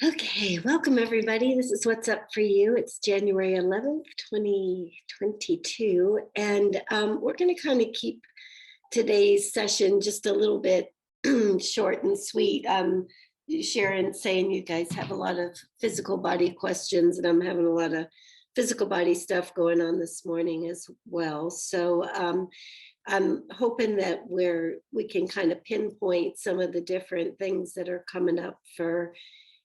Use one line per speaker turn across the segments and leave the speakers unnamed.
Okay, welcome everybody. This is What's Up for You. It's January 11th, 2022, and we're going to kind of keep today's session just a little bit short and sweet. Sharon saying you guys have a lot of physical body questions, and I'm having a lot of physical body stuff going on this morning as well. So I'm hoping that we can kind of pinpoint some of the different things that are coming up for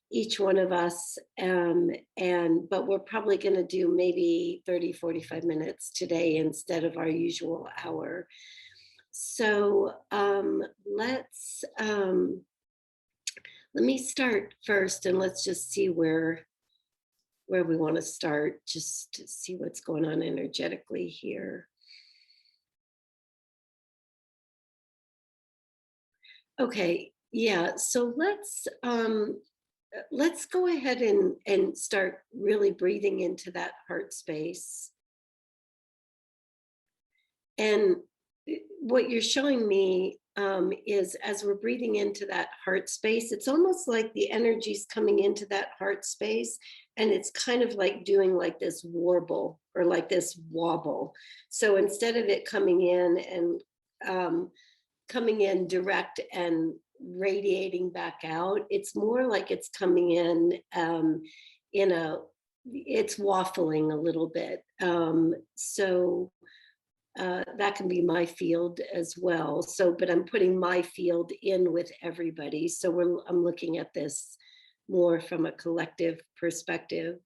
each one of us, but we're probably going to do maybe 30-45 minutes today instead of our usual hour. So let's let me start first, and let's just see where we want to start, just to see what's going on energetically here. Okay, yeah, so let's go ahead and start really breathing into that heart space. And what you're showing me is, as we're breathing into that heart space, it's almost like the energy's coming into that heart space, and it's kind of like doing like this warble or like this wobble. So instead of it coming in and coming in direct and radiating back out, it's more like it's coming in it's waffling a little bit. So that can be my field as well. So, but I'm putting my field in with everybody. So I'm looking at this more from a collective perspective.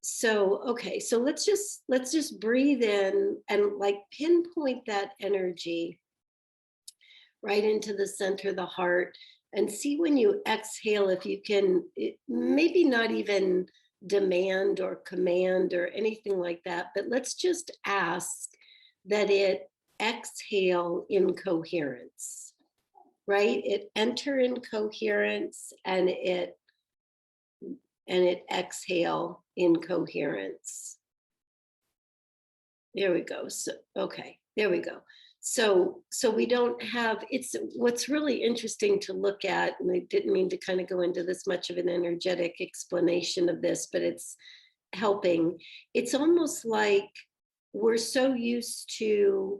So, okay, so let's just breathe in and like pinpoint that energy right into the center of the heart, and see when you exhale if you can, maybe not even demand or command or anything like that, but let's just ask that it exhale in coherence, right? It enter in coherence and it exhale in coherence. There we go. So, okay, there we go. So we don't have, it's what's really interesting to look at, and I didn't mean to kind of go into this much of an energetic explanation of this, but it's helping. It's almost like we're so used to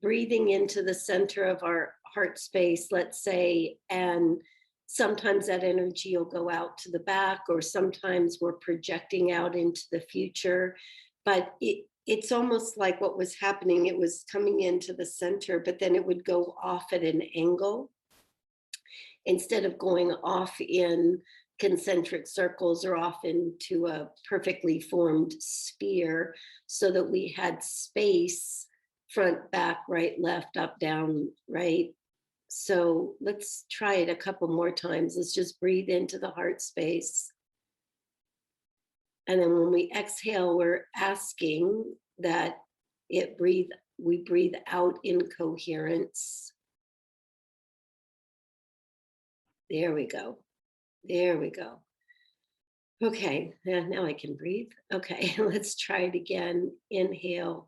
breathing into the center of our heart space, let's say, and sometimes that energy will go out to the back, or sometimes we're projecting out into the future. But it's almost like what was happening, it was coming into the center, but then it would go off at an angle instead of going off in concentric circles or off into a perfectly formed sphere, so that we had space, front, back, right, left, up, down, right. So let's try it a couple more times. Let's just breathe into the heart space. And then when we exhale, we're asking that we breathe out in coherence. There we go. There we go. Okay, now I can breathe. Okay, let's try it again. Inhale.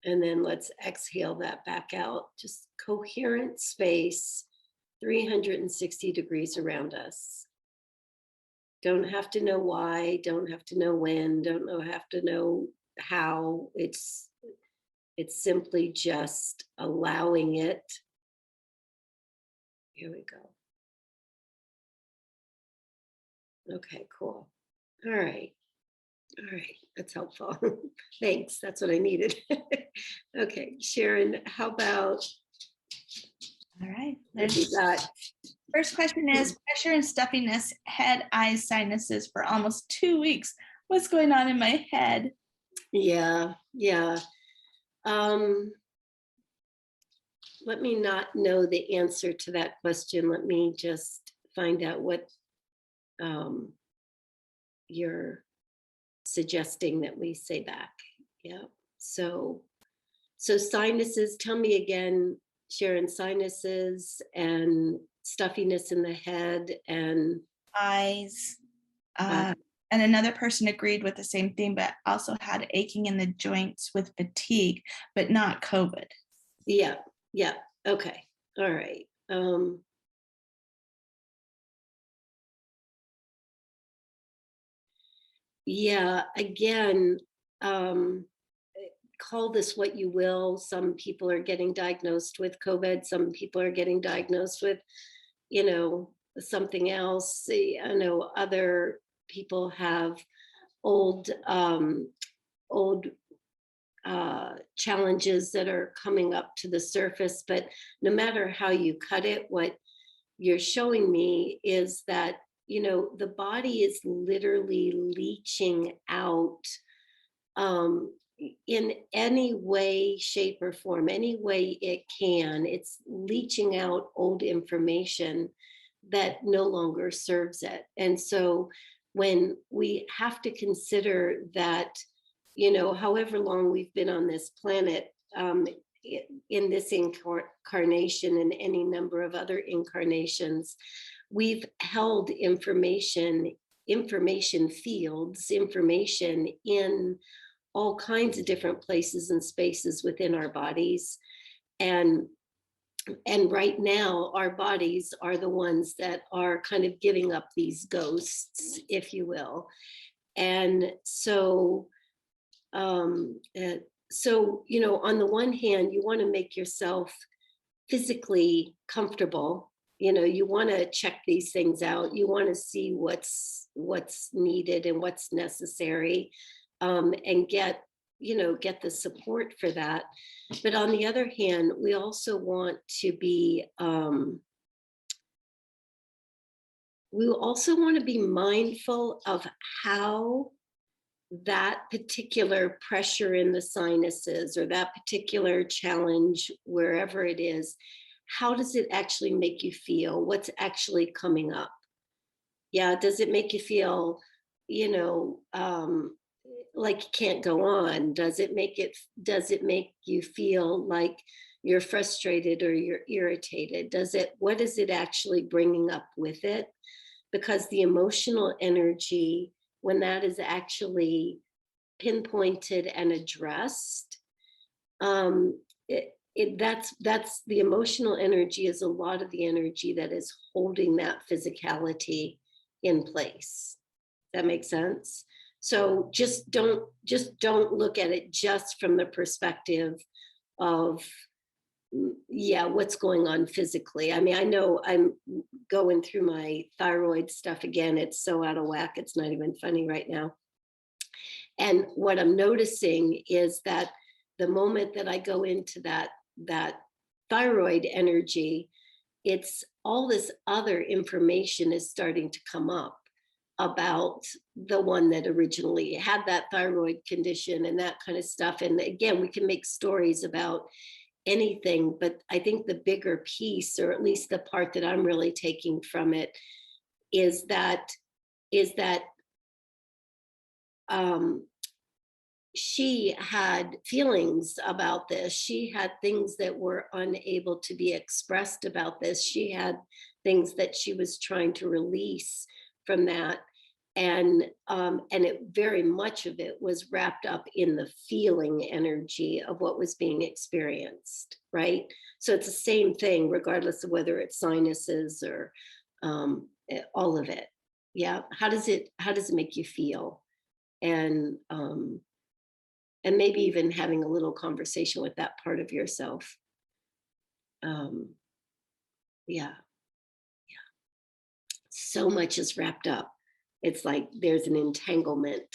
And then let's exhale that back out. Just coherent space, 360 degrees around us. Don't have to know why, don't have to know when, have to know how. It's simply just allowing it. Here we go. Okay, cool. All right. All right, that's helpful. Thanks, that's what I needed. Okay, Sharon, how about
All right.
what you got?
First question is pressure and stuffiness, head, eyes, sinuses for almost 2 weeks. What's going on in my head?
Yeah. Let me not know the answer to that question. Let me just find out what you're suggesting that we say back. Yeah. So sinuses, tell me again, Sharon, sinuses and stuffiness in the head and
Eyes. And another person agreed with the same thing, but also had aching in the joints with fatigue, but not COVID.
yeah. Okay. All right. yeah, again, um, call this what you will. Some people are getting diagnosed with COVID. Some people are getting diagnosed with, something else. I know other people have old, old challenges that are coming up to the surface. But no matter how you cut it, what you're showing me is that, the body is literally leaching out, in any way, shape, or form, any way it can. It's leaching out old information that no longer serves it. And so when we have to consider that, however long we've been on this planet, in this incarnation and any number of other incarnations, we've held information fields, information in all kinds of different places and spaces within our bodies. And right now our bodies are the ones that are kind of giving up these ghosts, if you will. And so on the one hand, you want to make yourself physically comfortable. You want to check these things out. You want to see what's needed and what's necessary, and get the support for that. But on the other hand, we also want to be mindful of how that particular pressure in the sinuses, or that particular challenge, wherever it is, how does it actually make you feel? What's actually coming up? Yeah, does it make you feel, like you can't go on? Does it make you feel like you're frustrated or you're irritated? What is it actually bringing up with it? Because the emotional energy, when that is actually pinpointed and addressed, that's the emotional energy is a lot of the energy that is holding that physicality in place. That makes sense? So just don't look at it just from the perspective of, yeah, what's going on physically. I mean, I know I'm going through my thyroid stuff again. It's so out of whack. It's not even funny right now. And what I'm noticing is that the moment that I go into that thyroid energy, it's all this other information is starting to come up about the one that originally had that thyroid condition and that kind of stuff. And again, we can make stories about anything, but I think the bigger piece, or at least the part that I'm really taking from it, is that she had feelings about this. She had things that were unable to be expressed about this. She had things that she was trying to release from that. And it very much of it was wrapped up in the feeling energy of what was being experienced, right? So it's the same thing, regardless of whether it's sinuses or all of it. Yeah. How does it make you feel? And maybe even having a little conversation with that part of yourself. Yeah. So much is wrapped up. It's like there's an entanglement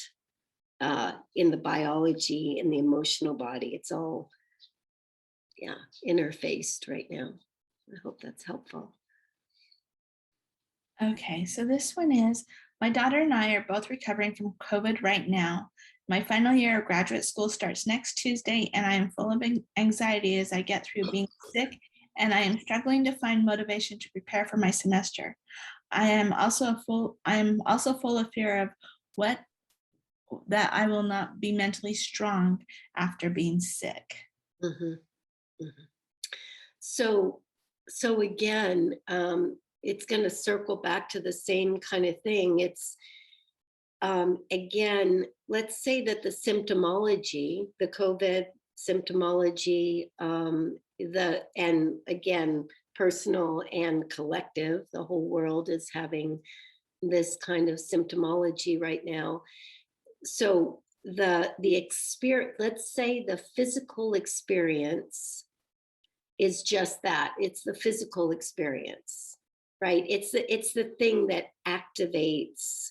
in the biology, in the emotional body. It's all, interfaced right now. I hope that's helpful.
Okay, so this one is, my daughter and I are both recovering from COVID right now. My final year of graduate school starts next Tuesday, and I am full of anxiety as I get through being sick, and I am struggling to find motivation to prepare for my semester. I am also full of fear of that I will not be mentally strong after being sick.
Mm-hmm. Mm-hmm. So again, it's going to circle back to the same kind of thing. It's again, let's say that the symptomology, the COVID symptomology, and again, personal and collective, the whole world is having this kind of symptomology right now. so the experience, let's say the physical experience is just that. It's the physical experience, right? It's the thing that activates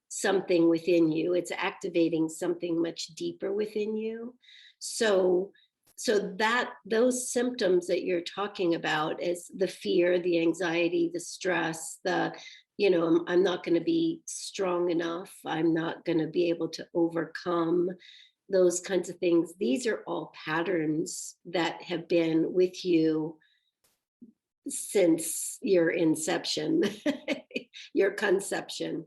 something within you. It's activating something much deeper within you. So that those symptoms that you're talking about, is the fear, the anxiety, the stress, the, I'm not going to be strong enough, I'm not going to be able to overcome those kinds of things. These are all patterns that have been with you since your inception, your conception,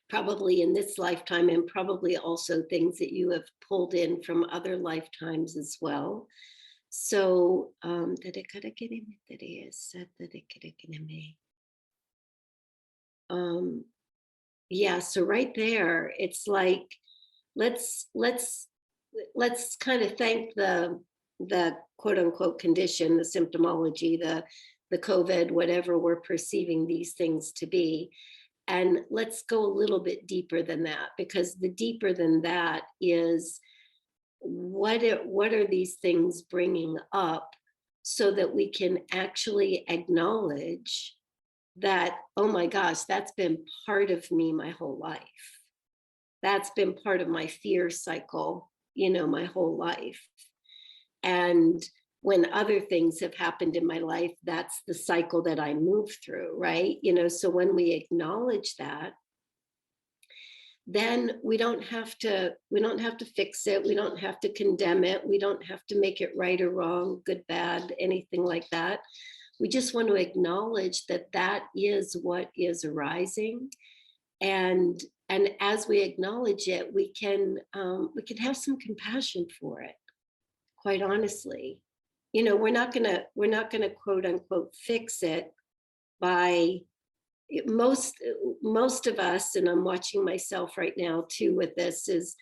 probably in this lifetime, and probably also things that you have pulled in from other lifetimes as well. So, yeah, so right there, it's like, let's kind of thank the quote unquote condition, the symptomology, the COVID, whatever we're perceiving these things to be. And let's go a little bit deeper than that, because the deeper than that is, what are these things bringing up, so that we can actually acknowledge that, oh my gosh, that's been part of me my whole life. That's been part of my fear cycle, my whole life. And when other things have happened in my life, that's the cycle that I move through, right? So when we acknowledge that, then we don't have to fix it. We don't have to condemn it. We don't have to make it right or wrong, good, bad, anything like that. We just want to acknowledge that that is what is arising. And as we acknowledge it, we can have some compassion for it, quite honestly. We're not gonna quote unquote fix it by, most of us, and I'm watching myself right now too with this, is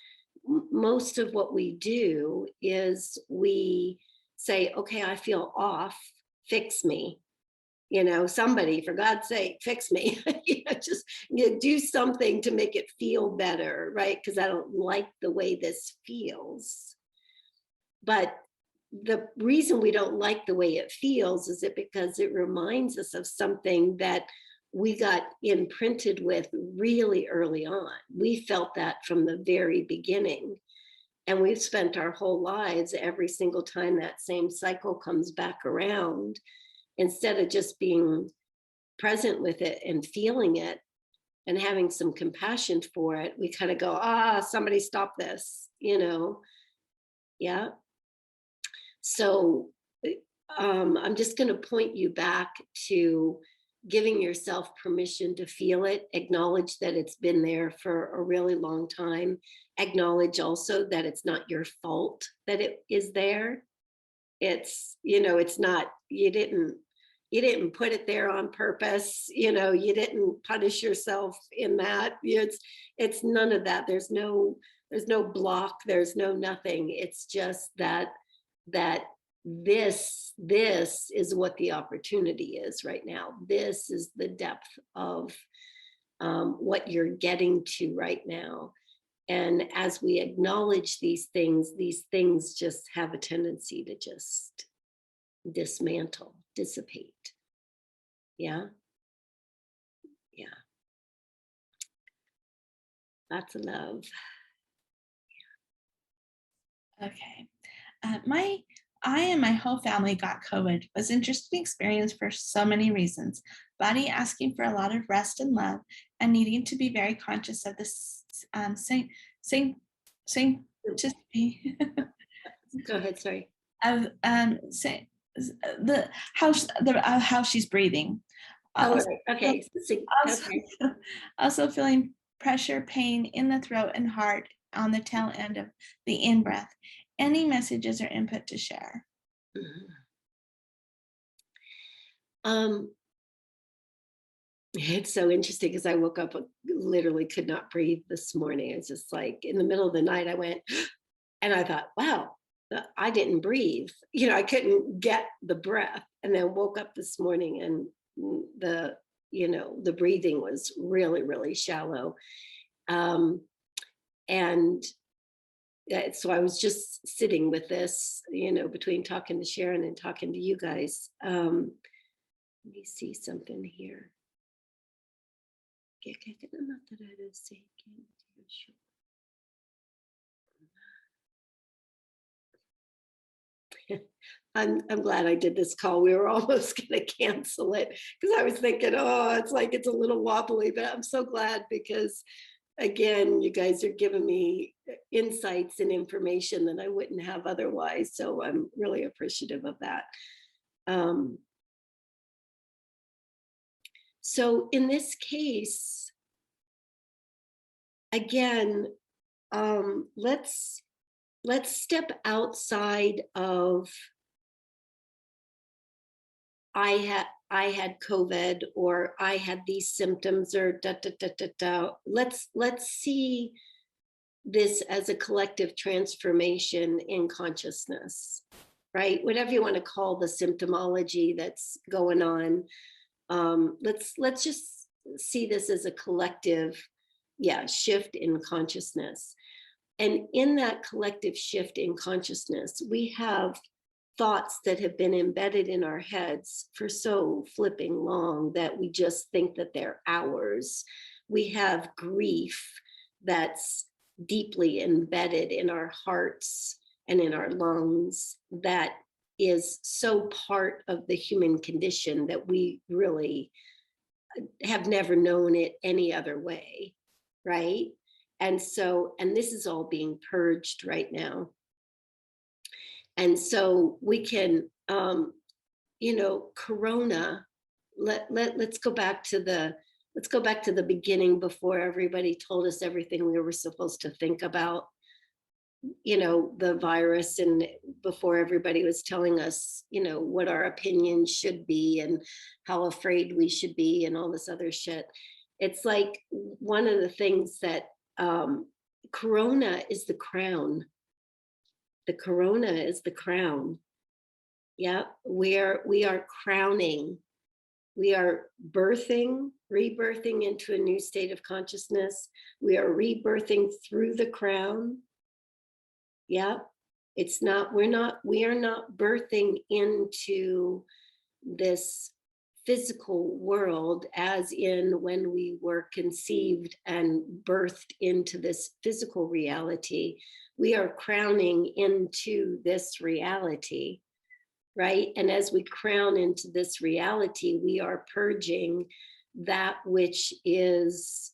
most of what we do is we say, okay, I feel off, fix me. Somebody, for God's sake, fix me. Just do something to make it feel better, right? Because I don't like the way this feels. But the reason we don't like the way it feels is it because it reminds us of something that we got imprinted with really early on. We felt that from the very beginning. And we've spent our whole lives, every single time that same cycle comes back around, instead of just being present with it and feeling it and having some compassion for it, we kind of go, somebody stop this, Yeah. So I'm just going to point you back to giving yourself permission to feel it, acknowledge that it's been there for a really long time, acknowledge also that it's not your fault that it is there. It's, it's not, you didn't put it there on purpose, you didn't punish yourself in that. It's none of that. There's no block, there's no nothing. It's just that this is what the opportunity is right now. This is the depth of what you're getting to right now. And as we acknowledge these things just have a tendency to just dismantle, dissipate. Yeah. Lots of love.
Okay. I and my whole family got COVID. It was an interesting experience for so many reasons. Body asking for a lot of rest and love, and needing to be very conscious of this sanctity
Go ahead, sorry.
of how she's breathing.
Right. Okay.
Also feeling pressure, pain in the throat and heart on the tail end of the in-breath. Any messages or input to share?
It's so interesting because I woke up, literally could not breathe this morning. It's just like in the middle of the night, I went and I thought, wow, I didn't breathe. I couldn't get the breath, and then woke up this morning and the breathing was really, really shallow. And so I was just sitting with this, between talking to Sharon and talking to you guys. Let me see something here. I'm glad I did this call. We were almost going to cancel it because I was thinking, oh, it's a little wobbly, but I'm so glad because, again, you guys are giving me insights and information that I wouldn't have otherwise. So I'm really appreciative of that. So in this case, again, let's step outside of I had COVID, or I had these symptoms, or da da da da da. Let's see this as a collective transformation in consciousness, right? Whatever you want to call the symptomology that's going on. Let's just see this as a collective, shift in consciousness. And in that collective shift in consciousness, we have thoughts that have been embedded in our heads for so flipping long that we just think that they're ours. We have grief that's deeply embedded in our hearts and in our lungs that is so part of the human condition that we really have never known it any other way, right? And this is all being purged right now. And so we can, Corona, let's go back to the beginning before everybody told us everything we were supposed to think about, the virus, and before everybody was telling us, what our opinions should be and how afraid we should be and all this other shit. It's like one of the things that Corona is the crown. The Corona is the crown. Yeah, we are crowning. We are rebirthing into a new state of consciousness. We are rebirthing through the crown. Yeah, we are not birthing into this physical world as in when we were conceived and birthed into this physical reality. We are crowning into this reality, right? And as we crown into this reality, we are purging that which is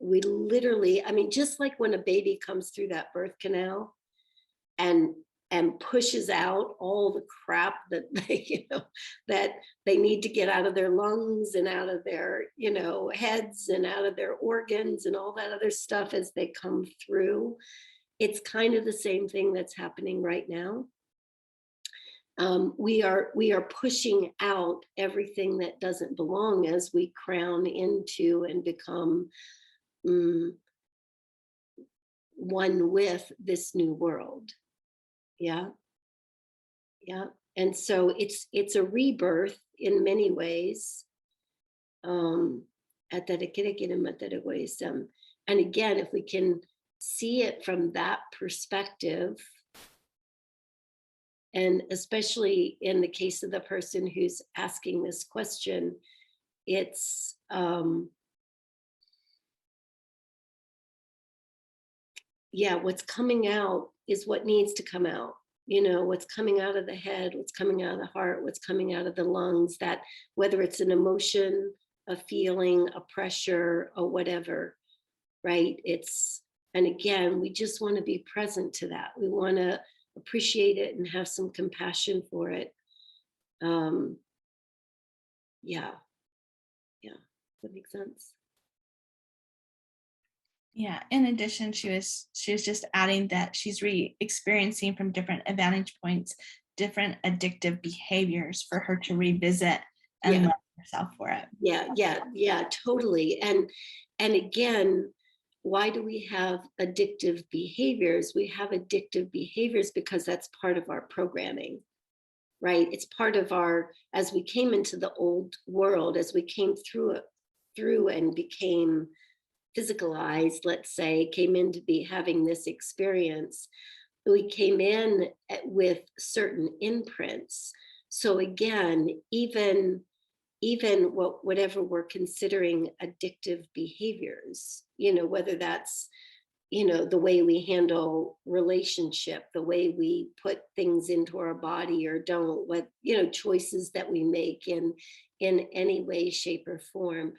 we literally, just like when a baby comes through that birth canal and pushes out all the crap that that they need to get out of their lungs and out of their heads and out of their organs and all that other stuff as they come through. It's kind of the same thing that's happening right now. We are pushing out everything that doesn't belong as we crown into and become one with this new world. Yeah. And so it's a rebirth in many ways. And again, if we can see it from that perspective, and especially in the case of the person who's asking this question, it's what's coming out is what needs to come out. What's coming out of the head, what's coming out of the heart, what's coming out of the lungs, that whether it's an emotion, a feeling, a pressure, or whatever, right? And again, we just want to be present to that. We want to appreciate it and have some compassion for it. That makes sense.
Yeah. In addition, she was just adding that she's experiencing from different vantage points, different addictive behaviors for her to revisit and love herself for it.
Yeah, totally. And again, why do we have addictive behaviors? We have addictive behaviors because that's part of our programming. right? It's part of our, as we came into the old world, as we came through and became physicalized, let's say, came into be having this experience, we came in with certain imprints. So again, even whatever we're considering addictive behaviors, whether that's, the way we handle relationship, the way we put things into our body or don't, what, choices that we make in any way, shape, or form.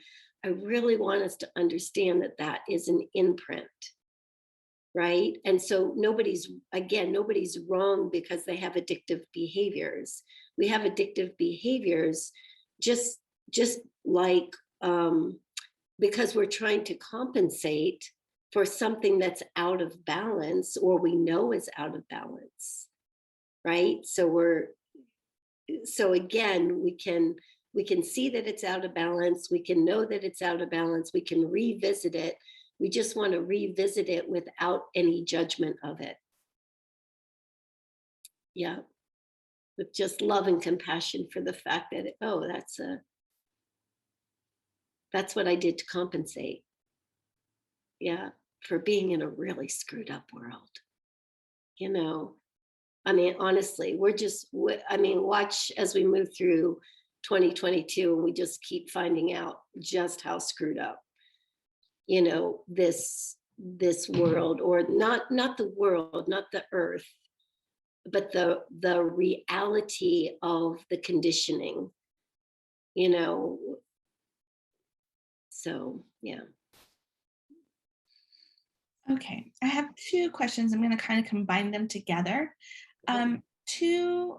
I really want us to understand that that is an imprint, right? And so nobody's wrong because they have addictive behaviors. We have addictive behaviors just like because we're trying to compensate for something that's out of balance or we know is out of balance, right? So again, we can see that it's out of balance. We can know that it's out of balance. We can revisit it. We just want to revisit it without any judgment of it. Yeah. With just love and compassion for the fact that, that's what I did to compensate. Yeah. For being in a really screwed up world. I mean, honestly, watch as we move through 2022 and we just keep finding out just how screwed up, this world, or not the world, not the earth, but the reality of the conditioning, so yeah.
Okay, I have two questions. I'm going to kind of combine them together. Two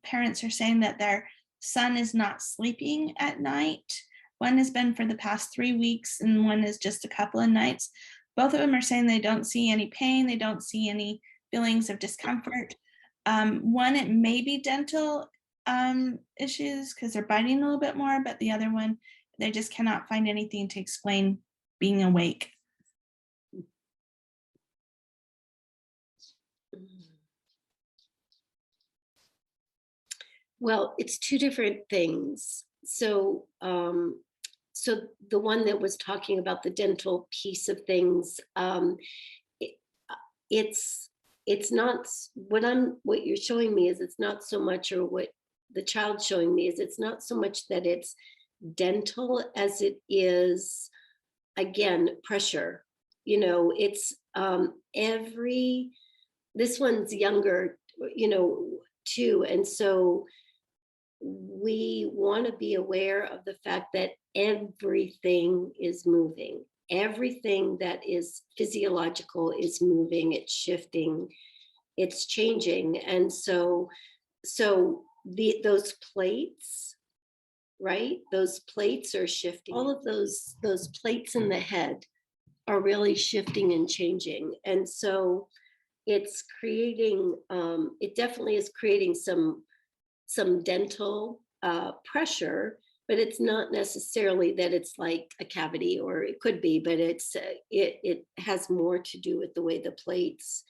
parents are saying that their son is not sleeping at night. One has been for the past 3 weeks and one is just a couple of nights. Both of them are saying they don't see any pain. They don't see any feelings of discomfort. One, it may be dental issues because they're biting a little bit more, but the other one, they just cannot find anything to explain being awake.
Well, it's two different things. So the one that was talking about the dental piece of things, it's not what you're showing me is it's not so much, or what the child's showing me is it's not so much that it's dental as it is, again, pressure. It's this one's younger, too. And so we want to be aware of the fact that everything is moving. Everything that is physiological is moving, it's shifting, it's changing. And so those plates, right? Those plates are shifting. All of those plates in the head are really shifting and changing. And so it's creating, it definitely is creating some dental pressure, but it's not necessarily that it's like a cavity, or it could be, but it has more to do with the way the plates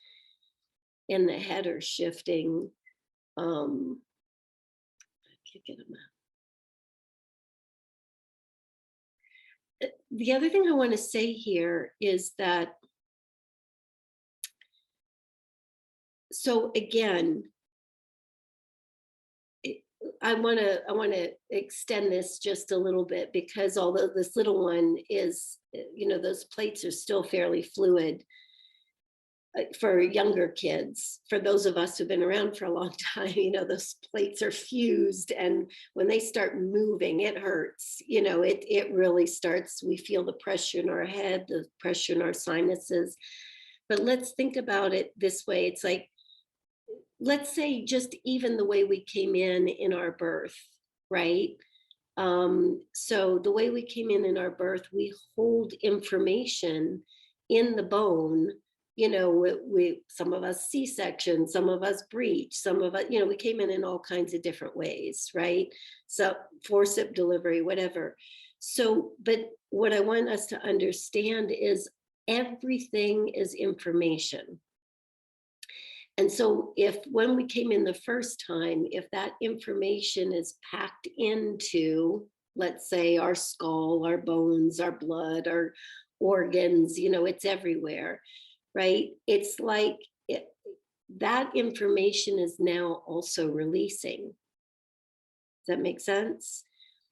in the head are shifting. I can't get them out. The other thing I want to say here is that, so again, I want to extend this just a little bit, because although this little one is, those plates are still fairly fluid for younger kids. For those of us who've been around for a long time, those plates are fused, and when they start moving, it hurts. It really starts. We feel the pressure in our head, the pressure in our sinuses. But let's think about it this way. It's like, let's say just even the way we came in our birth, right? So the way we came in our birth, we hold information in the bone. We some of us C-section, some of us breech, some of us, we came in all kinds of different ways, right? So forceps delivery, whatever. So, but what I want us to understand is everything is information. And so if when we came in the first time, if that information is packed into, let's say, our skull, our bones, our blood, our organs, it's everywhere, right? It's like that information is now also releasing. Does that make sense?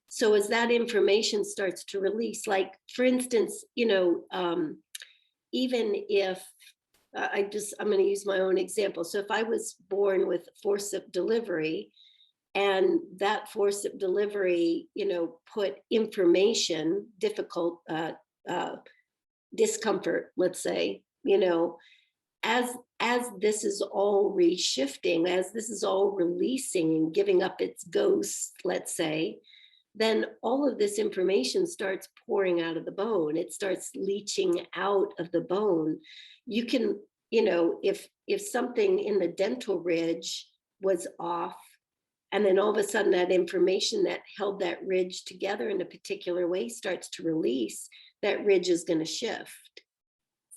So as that information starts to release, like for instance, even if I'm going to use my own example. So if I was born with forceps delivery, and that forceps delivery, put information, difficult discomfort, let's say, as this is all reshifting, as this is all releasing and giving up its ghost, let's say, then all of this information starts pouring out of the bone. It starts leaching out of the bone. You can, if something in the dental ridge was off, and then all of a sudden that information that held that ridge together in a particular way starts to release, that ridge is going to shift.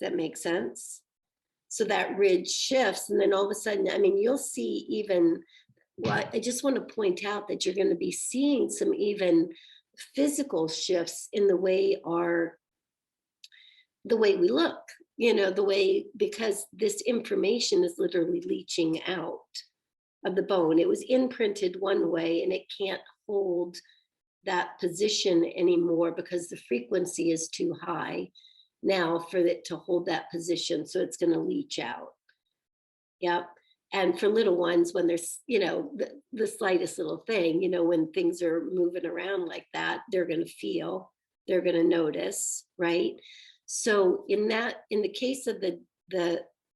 Does that make sense? So that ridge shifts, and then all of a sudden, you'll see even, well, I just want to point out that you're going to be seeing some even physical shifts in the way we look, because this information is literally leaching out of the bone. It was imprinted one way and it can't hold that position anymore because the frequency is too high now for it to hold that position. So it's going to leach out. Yep. And for little ones, when there's, the slightest little thing, when things are moving around like that, they're going to feel, they're going to notice, right? So in the case of the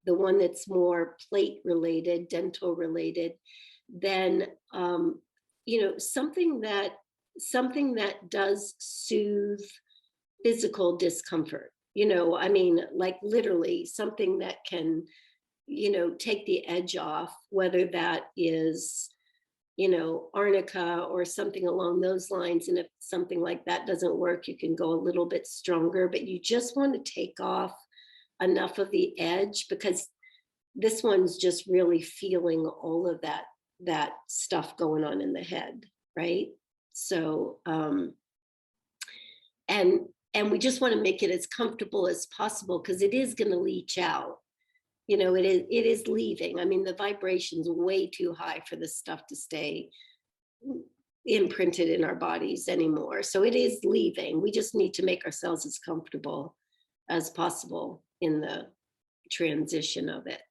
one that's more plate related, dental related, then, something that does soothe physical discomfort, like literally something that can, take the edge off, whether that is, arnica or something along those lines. And if something like that doesn't work, you can go a little bit stronger, but you just want to take off enough of the edge, because this one's just really feeling all of that stuff going on in the head, right? So, and we just want to make it as comfortable as possible, because it is going to leach out. It is leaving. The vibration's way too high for this stuff to stay imprinted in our bodies anymore. So it is leaving. We just need to make ourselves as comfortable as possible in the transition of it.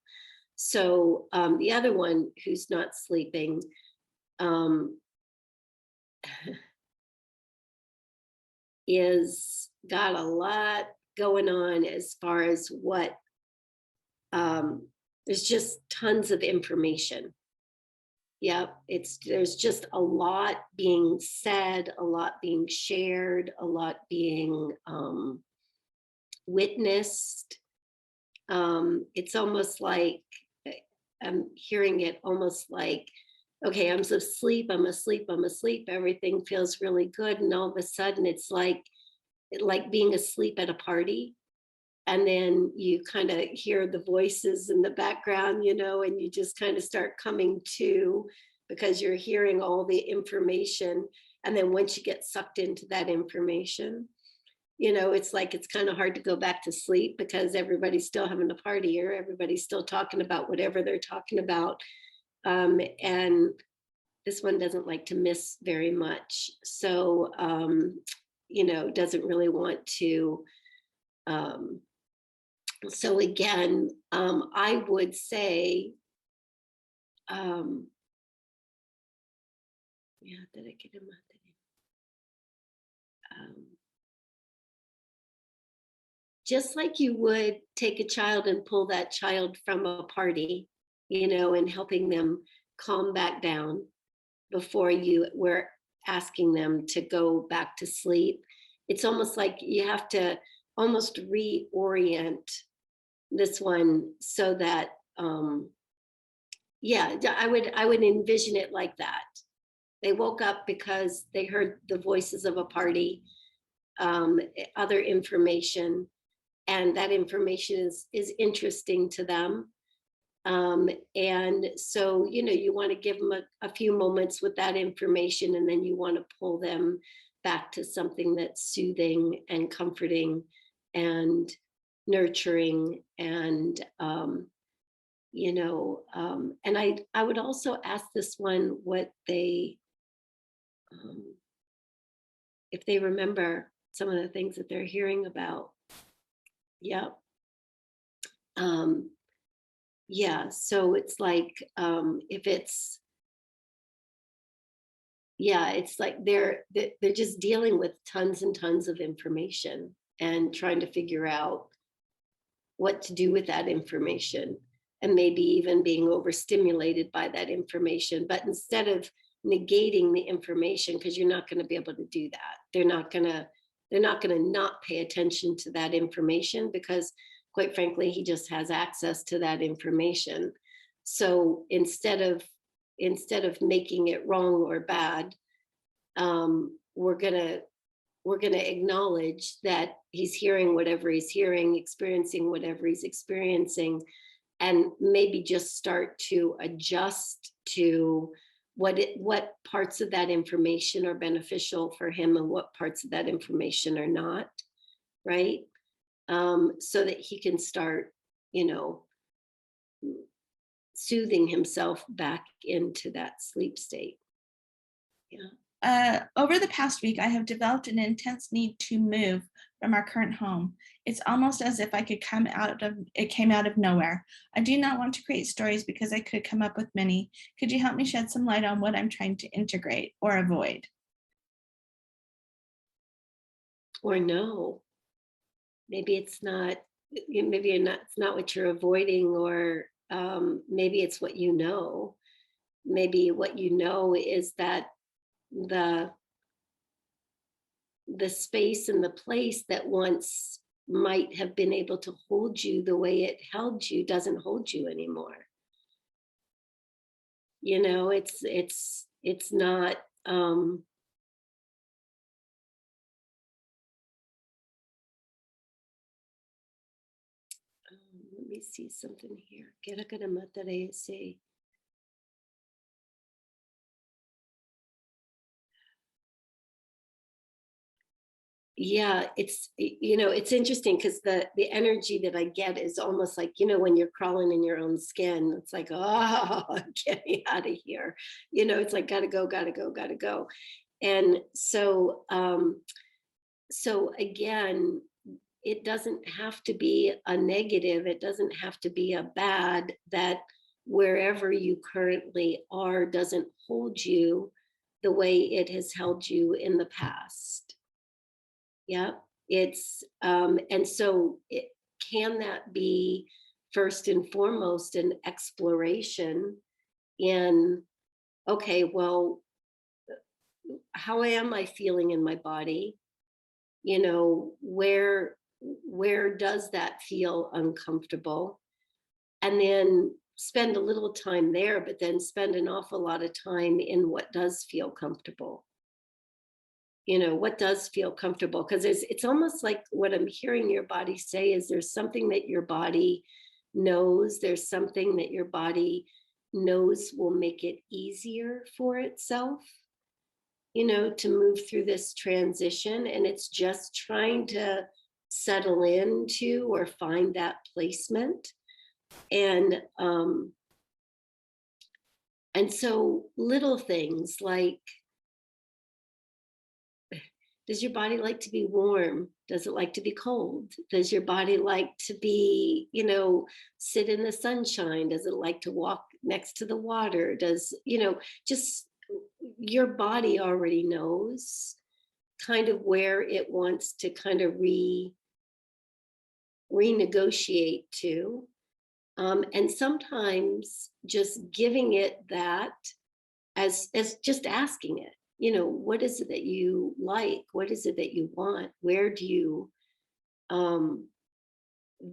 So the other one who's not sleeping, is got a lot going on as far as what, there's just tons of information. Yep, there's just a lot being said, a lot being shared, a lot being witnessed. It's almost like I'm hearing it almost like, okay, I'm asleep, everything feels really good. And all of a sudden it's like being asleep at a party. And then you kind of hear the voices in the background, and you just kind of start coming to, because you're hearing all the information. And then once you get sucked into that information, it's like, it's kind of hard to go back to sleep, because everybody's still having a party, or everybody's still talking about whatever they're talking about. And this one doesn't like to miss very much. So, doesn't really want to. So again, I would say, yeah, did I get him? Just like you would take a child and pull that child from a party, and helping them calm back down before you were asking them to go back to sleep. It's almost like you have to almost reorient this one so that, yeah, I would envision it like that. They woke up because they heard the voices of a party, other information, and that information is interesting to them. And so, you want to give them a few moments with that information, and then you want to pull them back to something that's soothing and comforting and nurturing. And, and I would also ask this one what um, if they remember some of the things that they're hearing about. Yeah. Um, yeah. So it's like, if it's, yeah, it's like they're just dealing with tons and tons of information and trying to figure out what to do with that information, and maybe even being overstimulated by that information. But instead of negating the information, because you're not going to be able to do that, they're not going to not pay attention to that information, because quite frankly he just has access to that information. So instead of making it wrong or bad, we're gonna acknowledge that he's hearing whatever he's hearing, experiencing whatever he's experiencing, and maybe just start to adjust to what parts of that information are beneficial for him and what parts of that information are not, right? So that he can start, you know, soothing himself back into that sleep state. Yeah.
Over the past week, I have developed an intense need to move from our current home. It's almost as if it came out of nowhere. I do not want to create stories because I could come up with many. Could you help me shed some light on what I'm trying to integrate or avoid?
Or no, maybe it's not, it's not what you're avoiding, or maybe it's what you know. Maybe what you know is that the the space and the place that once might have been able to hold you the way it held you doesn't hold you anymore. It's not, let me see something here. Yeah, it's interesting, because the energy that I get is almost like, when you're crawling in your own skin. It's like, oh, get me out of here. It's like, gotta go, gotta go, gotta go. And so again, it doesn't have to be a negative, it doesn't have to be a bad, that wherever you currently are doesn't hold you the way it has held you in the past. Yeah, and so can that be first and foremost an exploration in, okay, well, how am I feeling in my body? Where does that feel uncomfortable? And then spend a little time there, but then spend an awful lot of time in what does feel comfortable. What does feel comfortable, because it's almost like what I'm hearing your body say is there's something that your body knows, there's something that your body knows will make it easier for itself, to move through this transition, and it's just trying to settle into or find that placement. And so little things like, does your body like to be warm? Does it like to be cold? Does your body like to be, sit in the sunshine? Does it like to walk next to the water? Just your body already knows kind of where it wants to kind of renegotiate to. And sometimes just giving it that, as just asking it, what is it that you like? What is it that you want? Where do you,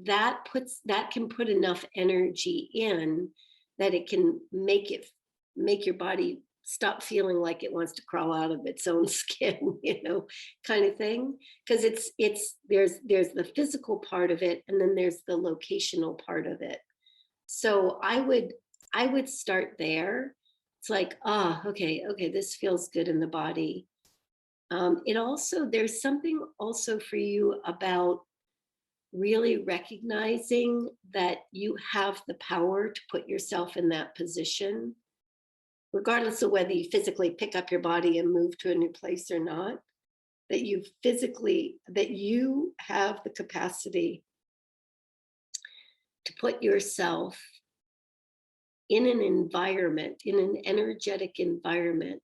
that can put enough energy in that it can make your body stop feeling like it wants to crawl out of its own skin, kind of thing. Because there's the physical part of it, and then there's the locational part of it. So I would start there. It's like, okay, this feels good in the body. It also, there's something also for you about really recognizing that you have the power to put yourself in that position, regardless of whether you physically pick up your body and move to a new place or not, that you have the capacity to put yourself in an environment, in an energetic environment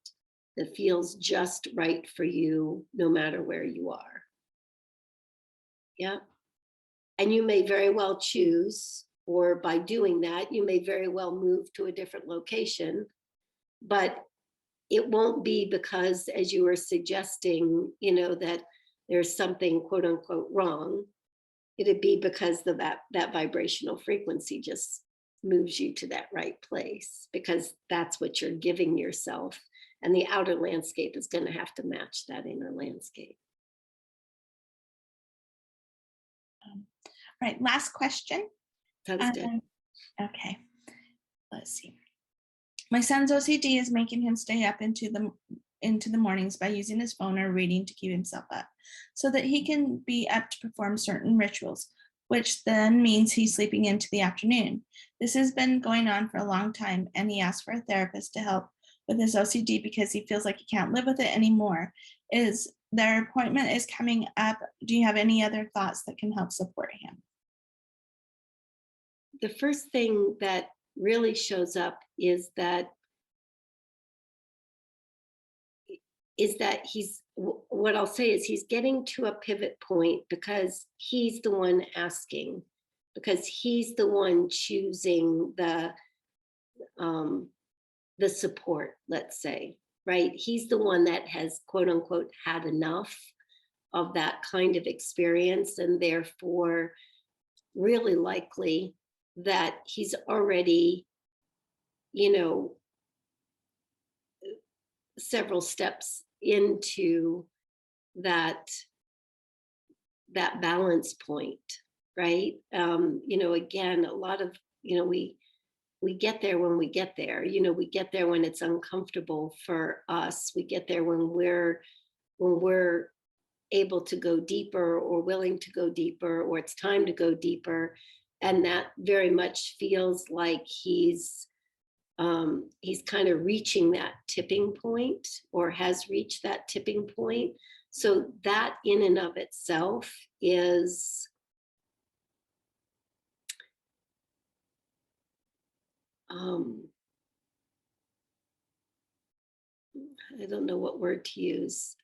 that feels just right for you, no matter where you are. Yeah. And you may very well choose, or by doing that, you may very well move to a different location, but it won't be because, as you were suggesting, that there's something quote unquote wrong. It'd be because of that vibrational frequency just moves you to that right place, because that's what you're giving yourself. And the outer landscape is going to have to match that inner landscape.
Right, last question.
Sounds good.
Okay, let's see. My son's OCD is making him stay up into the mornings by using his phone or reading to keep himself up, so that he can be up to perform certain rituals, which then means he's sleeping into the afternoon. This has been going on for a long time, and he asked for a therapist to help with his OCD because he feels like he can't live with it anymore. Their appointment is coming up. Do you have any other thoughts that can help support him?
The first thing that really shows up is that what I'll say is he's getting to a pivot point because he's the one asking, because he's the one choosing the support, let's say, right? He's the one that has quote unquote had enough of that kind of experience, and therefore really likely that he's already, several steps into that balance point, right? Again, a lot of, we get there when we get there. We get there when it's uncomfortable for us. We get there when we're able to go deeper, or willing to go deeper, or it's time to go deeper. And that very much feels like he's kind of reaching that tipping point, or has reached that tipping point. So that in and of itself is I don't know what word to use,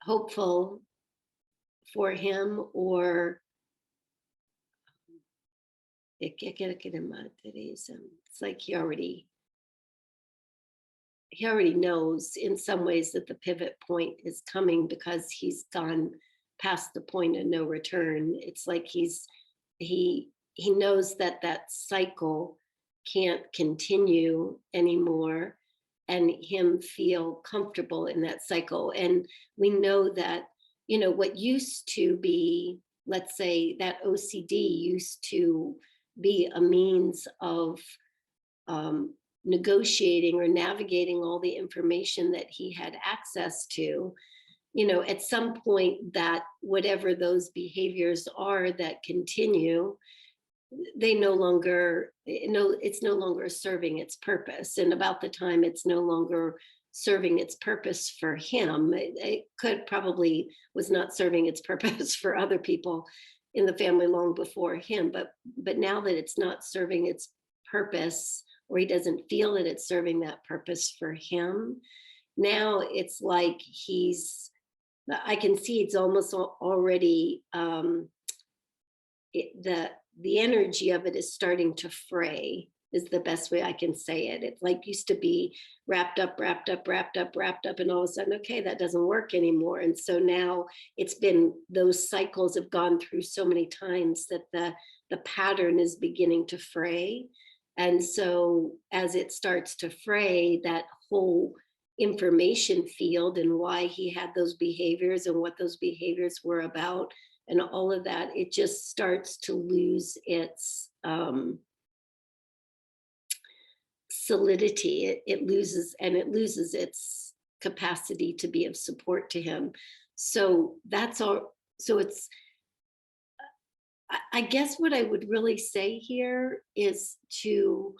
hopeful for him, or it's like he already knows in some ways that the pivot point is coming, because he's gone past the point of no return. It's like he knows that cycle can't continue anymore, and him feel comfortable in that cycle. And we know that, what used to be, let's say, that OCD used to be a means of negotiating or navigating all the information that he had access to. At some point, that whatever those behaviors are that continue, it's no longer serving its purpose. And about the time it's no longer serving its purpose for him, it could probably was not serving its purpose for other people in the family long before him. But now that it's not serving its purpose, or he doesn't feel that it's serving that purpose for him, now it's like I can see it's almost already, the energy of it is starting to fray, is the best way I can say it. It like used to be wrapped up, and all of a sudden, okay, that doesn't work anymore. And so now those cycles have gone through so many times that the pattern is beginning to fray. And so as it starts to fray, that whole information field and why he had those behaviors and what those behaviors were about and all of that, it just starts to lose its solidity. It loses its capacity to be of support to him. So that's all. So it's, I guess what I would really say here is to,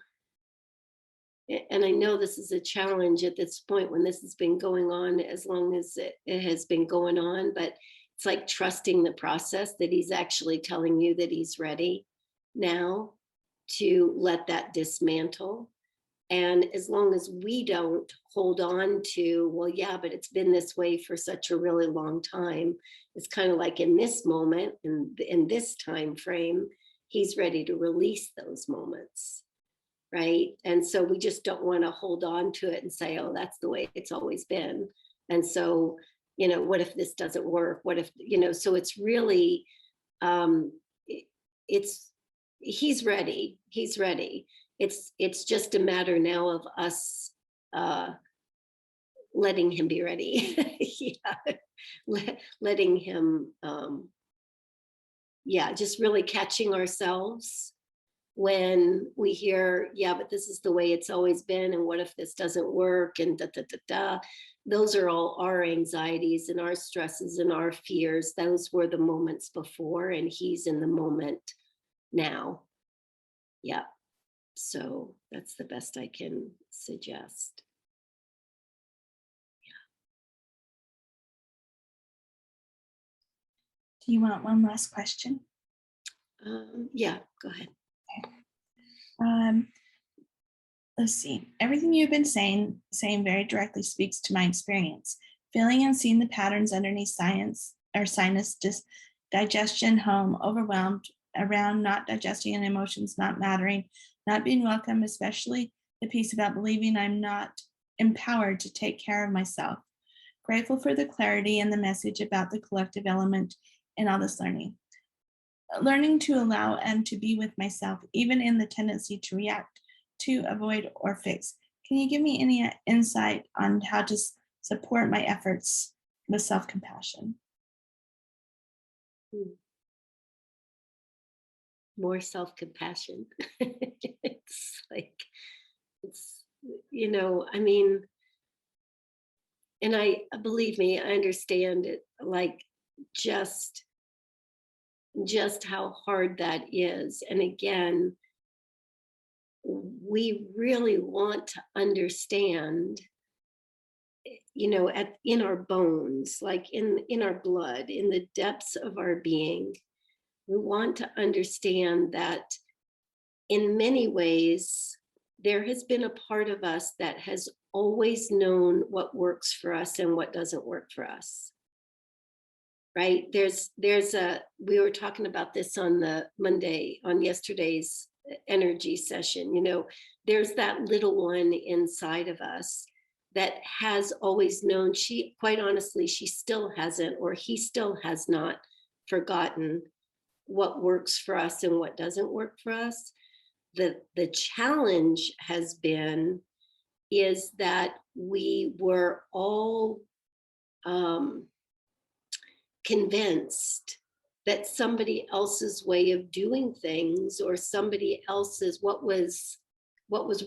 and I know this is a challenge at this point when this has been going on as long as it has been going on, but it's like trusting the process, that he's actually telling you that he's ready now to let that dismantle. And as long as we don't hold on to, well, yeah, but it's been this way for such a really long time. It's kind of like in this moment, in this time frame, he's ready to release those moments, right? And so we just don't want to hold on to it and say, oh, that's the way it's always been. And so, what if this doesn't work? What if, so it's really, it's, he's ready. He's ready. It's just a matter now of us letting him be ready. Yeah. Letting him, just really catching ourselves when we hear, yeah, but this is the way it's always been, and what if this doesn't work, and da da da da. Those are all our anxieties and our stresses and our fears. Those were the moments before, and he's in the moment now. Yeah. So that's the best I can suggest.
Do you want one last question?
Yeah, go ahead.
Let's see. Everything you've been saying very directly speaks to my experience. Feeling and seeing the patterns underneath sinus digestion, home, overwhelmed, around not digesting and emotions not mattering, not being welcome, especially the piece about believing I'm not empowered to take care of myself. Grateful for the clarity and the message about the collective element in all this learning. Learning to allow and to be with myself, even in the tendency to react, to avoid or fix. Can you give me any insight on how to support my efforts with self-compassion?
More self-compassion. It's like, I mean, and believe me, I understand it, like just how hard that is. And again, we really want to understand, in our bones, like in our blood, in the depths of our being, we want to understand that in many ways, there has been a part of us that has always known what works for us and what doesn't work for us. Right? We were talking about this on yesterday's energy session. There's that little one inside of us that has always known. Quite honestly, she still hasn't, or he still has not forgotten what works for us and what doesn't work for us. The challenge has been is that we were all convinced that somebody else's way of doing things, or somebody else's, what was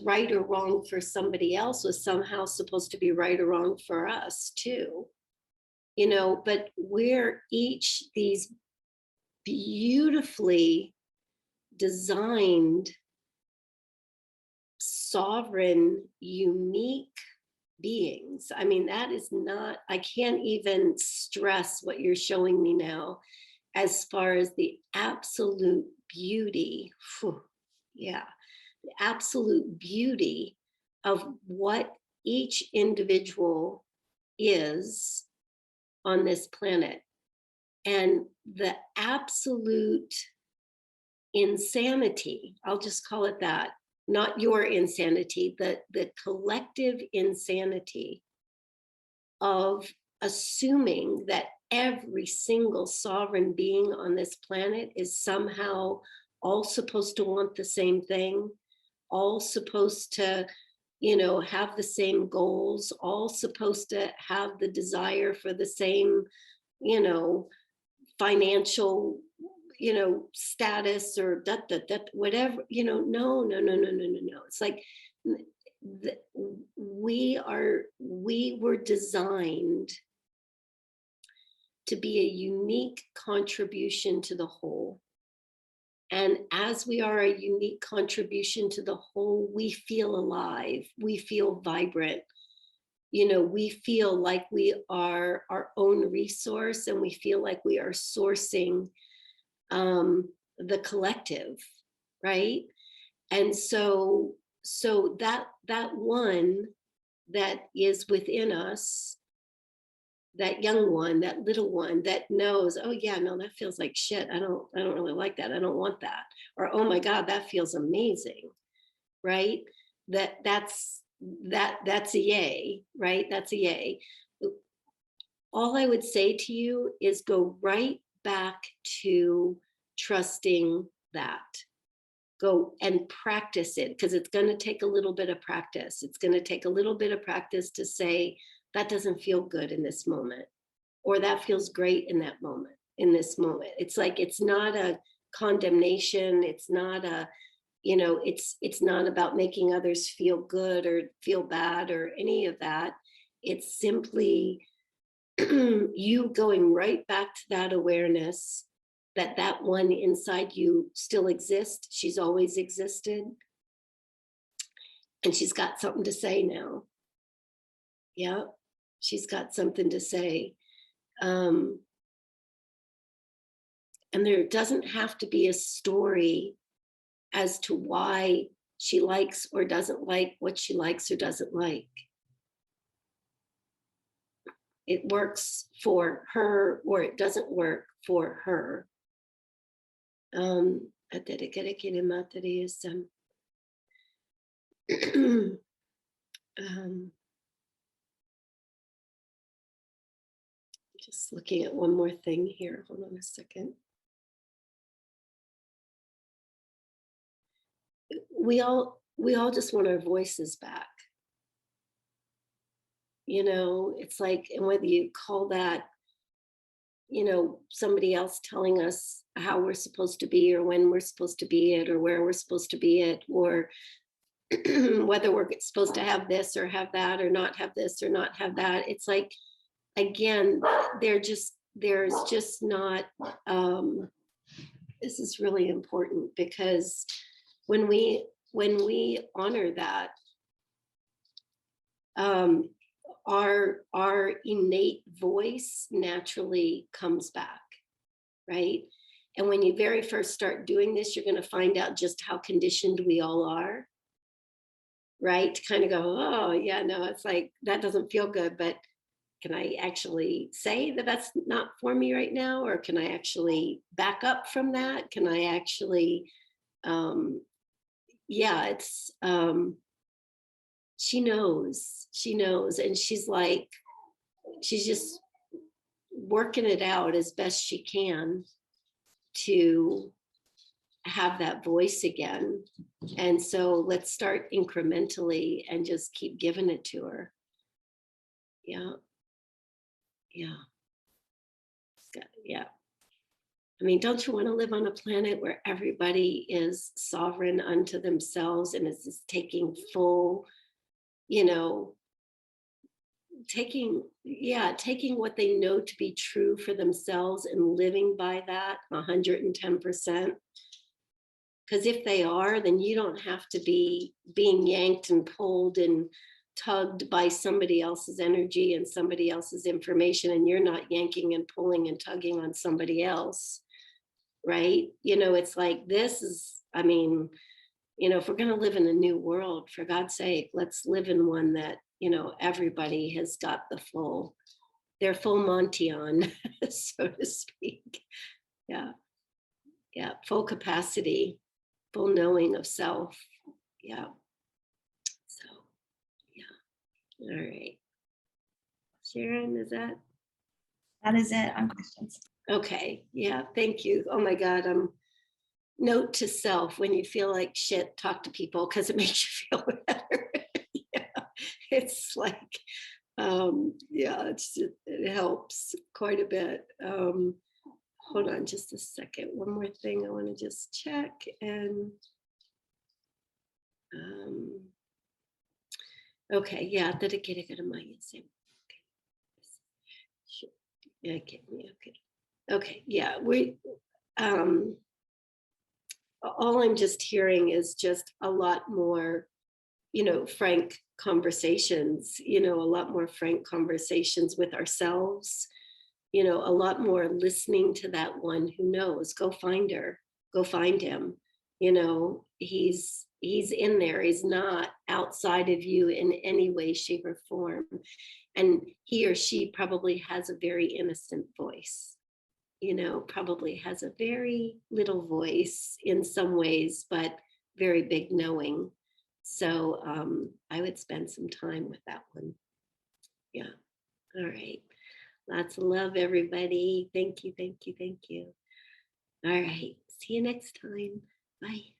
right or wrong for somebody else, was somehow supposed to be right or wrong for us too. But we're each these beautifully designed, sovereign, unique beings. I mean, that is not, I can't even stress what you're showing me now as far as the absolute beauty. Yeah, the absolute beauty of what each individual is on this planet, and the absolute insanity, I'll just call it that, not your insanity, the collective insanity of assuming that every single sovereign being on this planet is somehow all supposed to want the same thing, all supposed to, have the same goals, all supposed to have the desire for the same, financial, status, or whatever, no. It's like, we were designed to be a unique contribution to the whole. And as we are a unique contribution to the whole, we feel alive, we feel vibrant. We feel like we are our own resource, and we feel like we are sourcing the collective, right? And so that one that is within us, that young one, that little one that knows, oh yeah, no, that feels like shit. I don't really like that. I don't want that. Or, oh my God, that feels amazing, right? That's a yay, right? That's a yay. All I would say to you is go right back to trusting that. Go and practice it, because it's going to take a little bit of practice. It's going to take a little bit of practice to say, that doesn't feel good in this moment, or that feels great in that moment, in this moment. It's like, it's not a condemnation. It's not a, it's not about making others feel good or feel bad or any of that. It's simply you going right back to that awareness that that one inside you still exists. She's always existed. And she's got something to say now. Yeah, she's got something to say. And there doesn't have to be a story as to why she likes or doesn't like what she likes or doesn't like. It works for her or it doesn't work for her. Just looking at one more thing here. Hold on a second. We all just want our voices back. It's like, and whether you call that, somebody else telling us how we're supposed to be, or when we're supposed to be it, or where we're supposed to be it, or whether we're supposed to have this or have that, or not have this or not have that. It's like, again, there's just not, this is really important, because when we honor that, our innate voice naturally comes back, right? And when you very first start doing this, you're going to find out just how conditioned we all are, right? To kind of go, oh yeah, no, it's like, that doesn't feel good, but can I actually say that that's not for me right now? Or can I actually back up from that? Can I actually, yeah, it's, she knows, and she's like, she's just working it out as best she can to have that voice again. And so let's start incrementally and just keep giving it to her. Yeah. I mean, don't you want to live on a planet where everybody is sovereign unto themselves and is just taking full, taking what they know to be true for themselves and living by that 110%. Because if they are, then you don't have to be being yanked and pulled and tugged by somebody else's energy and somebody else's information, and you're not yanking and pulling and tugging on somebody else, right? It's like, this is, I mean, if we're going to live in a new world, for God's sake, let's live in one that, everybody has got their full Monty on, so to speak. Yeah, full capacity, full knowing of self. Yeah. So, yeah. All right. Sharon, is that?
That is it on questions.
Okay. Yeah. Thank you. Oh my God. Note to self: when you feel like shit, talk to people, because it makes you feel better. Yeah. It's like, it helps quite a bit. Hold on just a second. One more thing I want to just check. And Okay, yeah, dedicated to my same. Okay. Sure. Yeah, okay, yeah, okay. Okay, yeah, um all I'm just hearing is just a lot more, frank conversations, a lot more frank conversations with ourselves, a lot more listening to that one who knows. Go find her, go find him. He's in there. He's not outside of you in any way, shape, or form. And he or she probably has a very innocent voice, probably has a very little voice in some ways, but very big knowing. So I would spend some time with that one. Yeah. All right. Lots of love, everybody. Thank you, thank you, thank you. All right. See you next time. Bye.